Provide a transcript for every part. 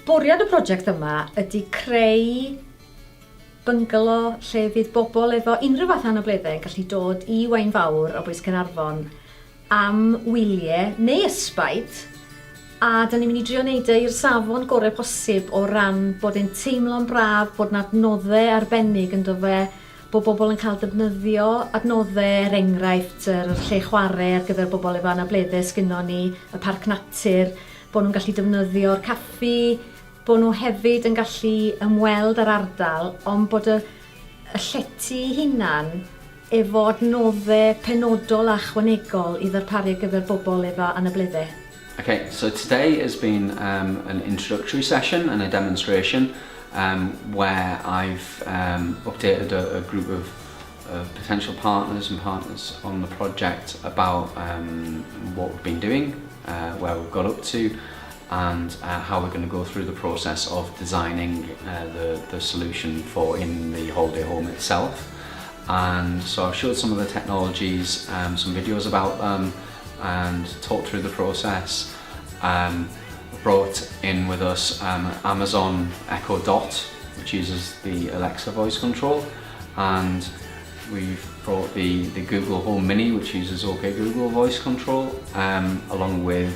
Bwriad y prosiect yma ydy creu byngalo lle fydd bobl efo unrhyw fath anableddau yn gallu dod i Waunfawr o Bwys Caernarfon am wyliau neu ysbaid, a da ni'n mynd i drio wneud i'r safon gorau posib o ran bod e'n teimlo'n braf, bod yna adnoddau arbennig yn dofe, bod bobl yn cael defnyddio adnoddau enghraifft yr lle chwarae ar gyfer bobl efo anableddau sgynno ni, y parc natur, bod nhw'n gallu defnyddio'r caffi, bod nhw hefyd yn gallu ymweld ar ardal, ond bod y llety hunan efo adnoddau penodol a ychwanegol i ddarparu ar gyfer bobl efo anableddau. Okay, so today has been an introductory session and a demonstration where I've updated a group of potential partners and partners on the project about what we've been doing, where we've got up to, and how we're going to go through the process of designing the solution for in the holiday home itself. And so I've showed some of the technologies, some videos about them, and talked through the process. Brought in with us Amazon Echo Dot, which uses the Alexa voice control, and we've brought the Google Home Mini, which uses OK Google voice control, along with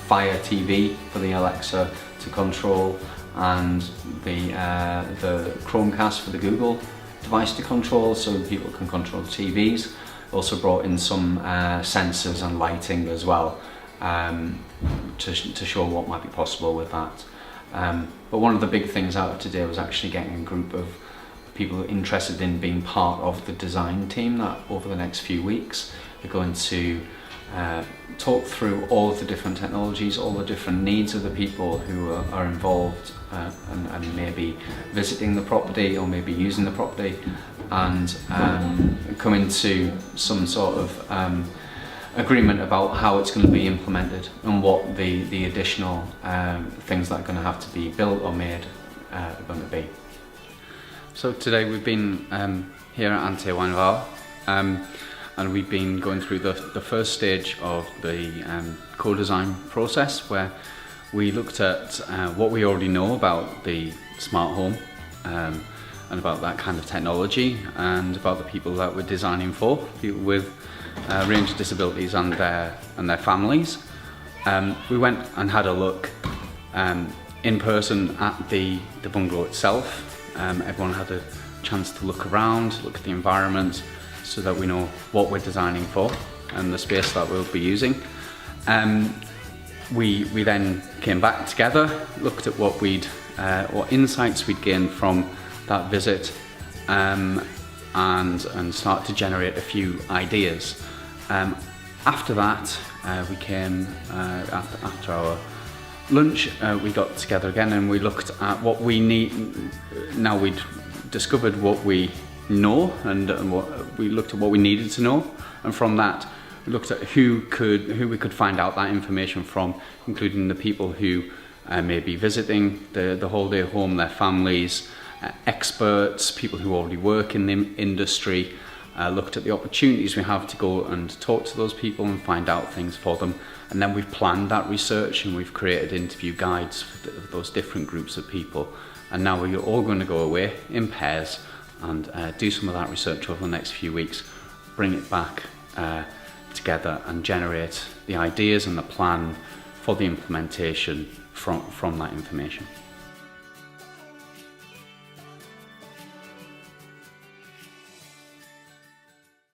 Fire TV for the Alexa to control, and the Chromecast for the Google device to control, so people can control TVs. Also brought in some sensors and lighting as well, to show what might be possible with that. But one of the big things out of today was actually getting a group of people interested in being part of the design team that over the next few weeks are going to talk through all of the different technologies, all the different needs of the people who are involved and maybe visiting the property or maybe using the property, and coming to some sort of agreement about how it's going to be implemented and what the additional things that are going to have to be built or made are going to be. So today we've been here at Antur Waunfawr, and we've been going through the first stage of the co-design process, where we looked at what we already know about the smart home, and about that kind of technology, and about the people that we're designing for, people with a range of disabilities and their families. We went and had a look in person at the bungalow itself. Everyone had a chance to look around, look at the environment, so that we know what we're designing for and the space that we'll be using. We then came back together, looked at what insights we'd gained from that visit, and started to generate a few ideas. After that, we came after our lunch. We got together again and we looked at what we need. Now we'd discovered what we know, and we looked at what we needed to know, and from that we looked at who we could find out that information from, including the people who may be visiting the holiday home, their families, experts, people who already work in the industry. Looked at the opportunities we have to go and talk to those people and find out things for them, and then we've planned that research and we've created interview guides for those different groups of people, and now we're all going to go away in pairs and do some of that research over the next few weeks, bring it back together and generate the ideas and the plan for the implementation from that information.